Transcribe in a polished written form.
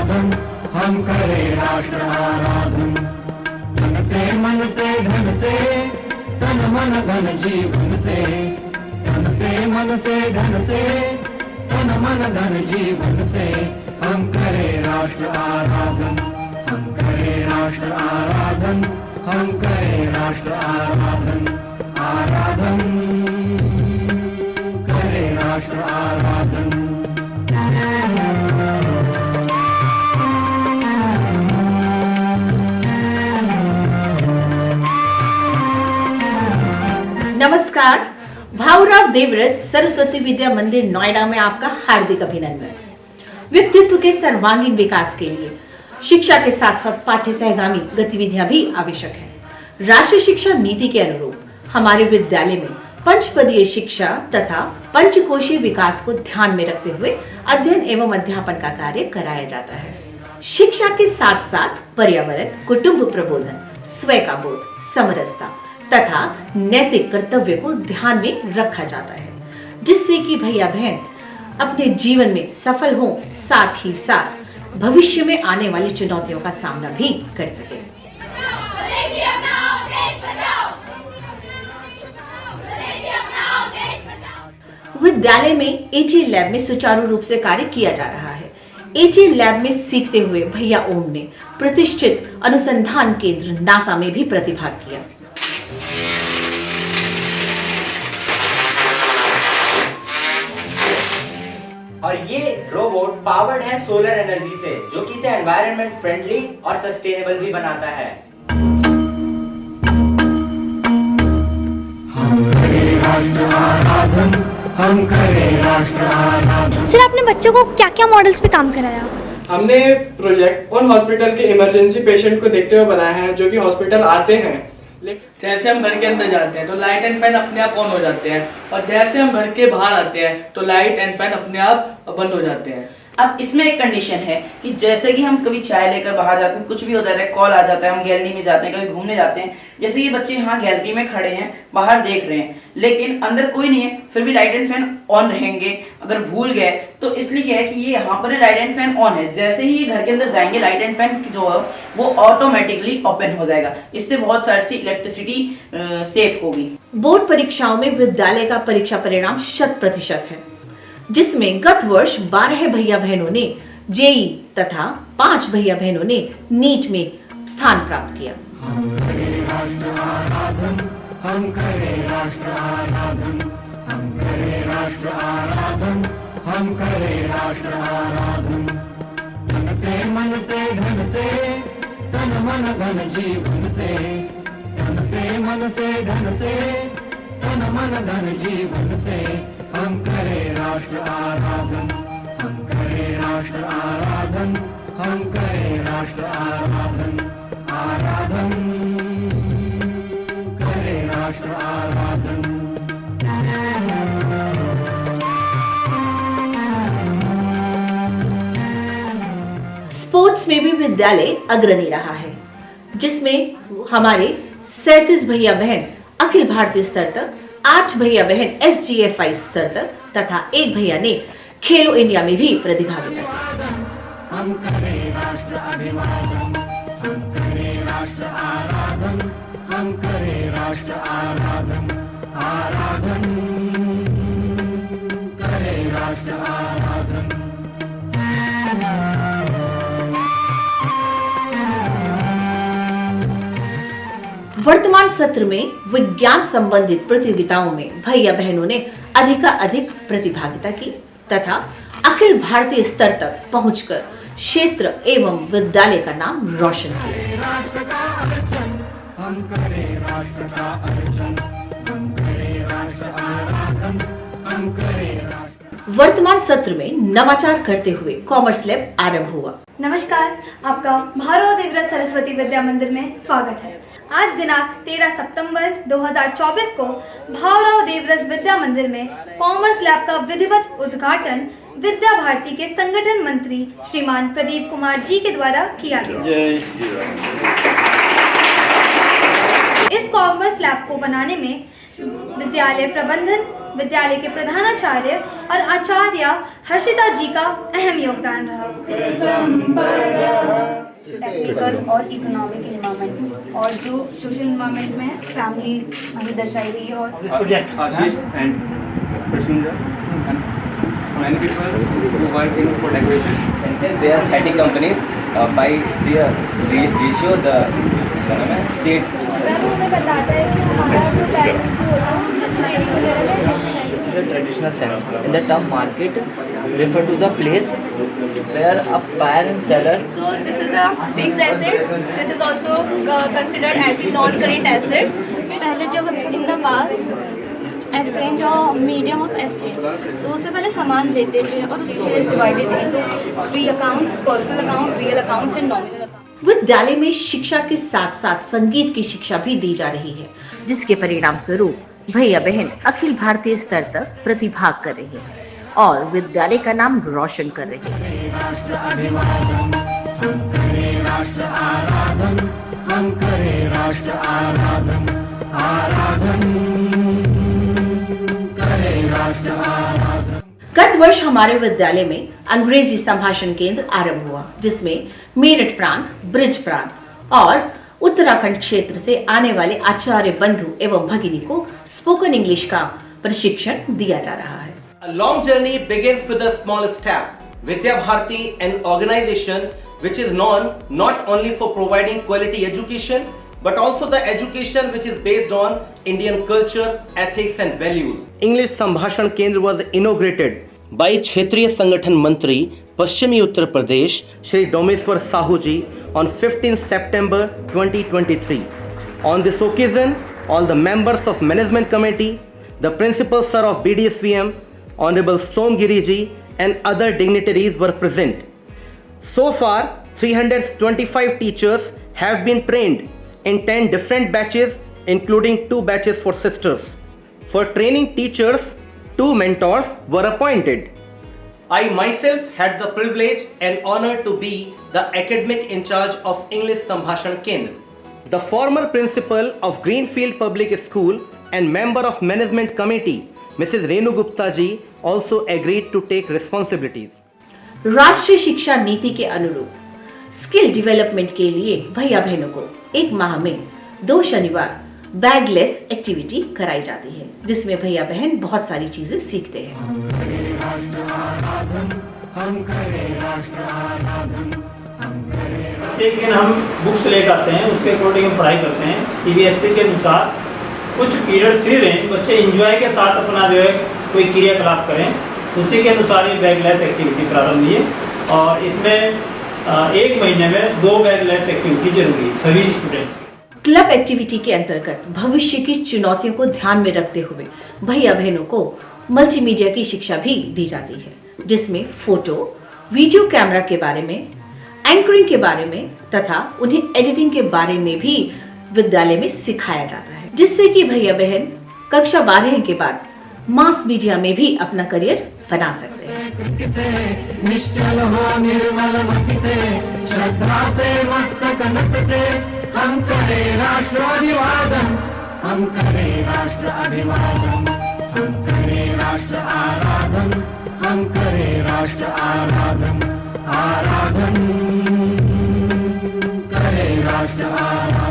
आराधन, हम करें राष्ट्र आराधन। तन से मन से धन से, तन मन धन जीवन से, तन से मन से धन से, तन मन धन जीवन से, हम करें राष्ट्र आराधन, हम करें राष्ट्र आराधन, हम करें राष्ट्र आराधन, आराधन करें राष्ट्र आराधन। नमस्कार, भाऊराव देवरस सरस्वती विद्या मंदिर नोएडा में आपका हार्दिक अभिनंदन। व्यक्तित्व के सर्वांगीण विकास के लिए शिक्षा के साथ साथ पाठ्य सहगामी गतिविधियां भी आवश्यक है। राष्ट्रीय शिक्षा नीति के अनुरूप हमारे विद्यालय में पंचपदीय शिक्षा तथा पंचकोशीय विकास को ध्यान में रखते हुए अध्ययन एवं अध्यापन का कार्य कराया जाता है। शिक्षा के साथ साथ पर्यावरण, कुटुंब प्रबोधन, स्वयं का बोध, समरसता तथा नैतिक कर्तव्य को ध्यान में रखा जाता है, जिससे कि भैया बहन अपने जीवन में सफल हों, साथ ही साथ भविष्य में आने वाली चुनौतियों का सामना भी कर सके। विद्यालय में एजी लैब में सुचारू रूप से कार्य किया जा रहा है। एजी लैब में सीखते हुए भैया ओम ने प्रतिष्ठित अनुसंधान केंद्र नासा में भी प्रतिभाग किया। और ये रोबोट पावर्ड है सोलर एनर्जी से, जो कि इसे एनवायरनमेंट फ्रेंडली और सस्टेनेबल भी बनाता है। हम करें राष्ट्र आराधन, हम करें राष्ट्र आराधन। सर, आपने बच्चों को क्या क्या मॉडल्स पे काम कराया? हमने प्रोजेक्ट उन हॉस्पिटल के इमरजेंसी पेशेंट को देखते हुए बनाया है जो कि हॉस्पिटल आते हैं। जैसे हम घर के अंदर जाते हैं तो लाइट एंड फैन अपने आप ऑन हो जाते हैं, और जैसे हम घर के बाहर आते हैं तो लाइट एंड फैन अपने आप बंद हो जाते हैं। अब इसमें एक कंडीशन है कि जैसे कि हम कभी चाय लेकर बाहर जाते हैं, कुछ भी हो जाता है, कॉल आ जाता है, हम गैलरी में जाते हैं, कभी घूमने जाते हैं, जैसे ये बच्चे यहाँ गैलरी में खड़े हैं, बाहर देख रहे हैं, लेकिन अंदर कोई नहीं है, फिर भी लाइट एंड फैन ऑन रहेंगे। अगर भूल गए तो इसलिए क्या है कि ये यहाँ पर लाइट एंड फैन ऑन है, जैसे ही घर के अंदर जाएंगे लाइट एंड फैन जो है वो ऑटोमेटिकली ओपन हो जाएगा। इससे बहुत सारी सी इलेक्ट्रिसिटी सेफ होगी। बोर्ड परीक्षाओं में विद्यालय का परीक्षा परिणाम 100% है, जिसमें गत वर्ष 12 भैया बहनों ने जेई तथा 5 भैया बहनों ने नीट में स्थान प्राप्त किया। हम करें राष्ट्र आराधन, हम करें राष्ट्र आराधन, हम करें राष्ट्र आराधन, हम करें राष्ट्र आराधन। तन से मन से धन से, तन मन धन जीवन से, तन से मन से धन से, तन मन धन जीवन से, हम करें राष्ट्र आराधन, हम करें राष्ट्र आराधन, हम करें राष्ट्र आराधन, आराधन करें राष्ट्र आराधन। स्पोर्ट्स में भी विद्यालय अग्रणी रहा है, जिसमें हमारे 37 भैया बहन अखिल भारतीय स्तर तक, 8 भैया बहन SGFI स्तर तक तथा 1 भैया ने खेलो इंडिया में भी प्रतिभागिता की। हम करें राष्ट्र अभिवादन, हम करें राष्ट्र आराधन, हम करें राष्ट्र आराधन, आराधन करें राष्ट्र आराधन। वर्तमान सत्र में विज्ञान संबंधित प्रतियोगिताओं में भैया बहनों ने अधिकाधिक प्रतिभागिता की तथा अखिल भारतीय स्तर तक पहुंचकर क्षेत्र एवं विद्यालय का नाम रोशन किया। राष्ट्र का अर्चन, हम करें राष्ट्र का अर्चन, हम करें राष्ट्र आराधन, हम करें राष्ट्र। वर्तमान सत्र में नवाचार करते हुए कॉमर्स लैब आरंभ हुआ। नमस्कार, आपका भाऊराव देवरस सरस्वती विद्या मंदिर में स्वागत है। आज दिनांक 13 सितंबर 2024 को भाऊराव देवरस विद्या मंदिर में कॉमर्स लैब का विधिवत उद्घाटन विद्या भारती के संगठन मंत्री श्रीमान प्रदीप कुमार जी के द्वारा किया गया। इस कॉमर्स लैब को बनाने में विद्यालय प्रबंधन, विद्यालय के प्रधानाचार्य और आचार्य हर्षिता जी का अहम योगदान रहा। टेक्निकल और इकोनॉमिक इन्वायरमेंट और जो सोशल इन्वायरमेंट में फैमिली हमें दर्शाई गई है और आशीष and many people who work in food decoration. And since there are 30 companies, by their ratio, the state. Sir वो हमें बताता है कि हमारा जो टैलेंट जो होता है जो ट्रेनिंग वगैरह में In the traditional sense, in the term market, refer to the place where a buyer and seller. So this is the fixed assets. This is also considered as the non-current assets. पहले जब in the past exchange और medium of exchange, तो उसमें पहले सामान लेते थे और उसको divided into 3 accounts, personal account, real accounts and nominal account. विद्यालय में शिक्षा के साथ साथ संगीत की शिक्षा भी दी जा रही है, जिसके परिणाम स्वरूप भैया बहन अखिल भारतीय स्तर तक प्रतिभाग कर रहे हैं और विद्यालय का नाम रोशन कर रहे हैं। गत वर्ष हमारे विद्यालय में अंग्रेजी संभाषण केंद्र आरंभ हुआ, जिसमें मेरठ प्रांत, ब्रिज प्रांत और उत्तराखंड क्षेत्र से आने वाले आचार्य बंधु एवं भगिनी को स्पोकन इंग्लिश का प्रशिक्षण दिया जा रहा है। A long journey begins with a small step. Vidya Bharati, an organization which is known not only for providing quality education, but also the education which is based on Indian culture, ethics and values. English Sambhashan Kendra was inaugurated by Kshetriya Sangathan Mantri, Paschimi Uttar Pradesh, Shri Domeswar Sahu ji on 15 September 2023. On this occasion, all the members of Management Committee, the Principal Sir of BDSVM, Honorable Somgiri ji and other dignitaries were present. So far, 325 teachers have been trained in 10 different batches, including 2 batches for sisters. For training teachers, 2 mentors were appointed. I myself had the privilege and honor to be the academic in charge of English Sambhashan Kendra. The former principal of Greenfield Public School and member of Management Committee, Mrs. Renu Gupta ji, also agreed to take responsibilities. राष्ट्रीय शिक्षा नीति के अनुरूप skill development के लिए भैया बहनों को एक माह में 2 शनिवार बैगलेस एक्टिविटी कराई जाती है, जिसमें भैया बहन बहुत सारी चीजें सीखते हैं। एक दिन हम बुक्स लेकर आते हैं, उसके अकॉर्डिंग हम पढ़ाई करते हैं। CBSE के अनुसार कुछ पीरियड फ्री रहें, बच्चे एंजॉय के साथ अपना जो है कोई क्रियाकलाप करें, उसी के अनुसार ये बैगलेस एक्टिविटी प्रारंभ हुई है और इसमें 1 महीने में 2 बैगलेस एक्टिविटी जरूरी सभी स्टूडेंट्स। क्लब एक्टिविटी के अंतर्गत भविष्य की चुनौतियों को ध्यान में रखते हुए भैया बहनों को मल्टीमीडिया की शिक्षा भी दी जाती है, जिसमें फोटो, वीडियो कैमरा के बारे में, एंकरिंग के बारे में तथा उन्हें एडिटिंग के बारे में भी विद्यालय में सिखाया जाता है, जिससे कि भैया बहन कक्षा 12 के बाद मास मीडिया में भी अपना करियर बना सकते हैं। निश्चल हो निर्मल मति से, श्रद्धा से मस्तक नत से, हम करें राष्ट्र अभिवादन, हम करें राष्ट्र अभिवादन, हम करें राष्ट्र आराधन, हम करें राष्ट्र आराधन, आराधन करें राष्ट्र आराधन।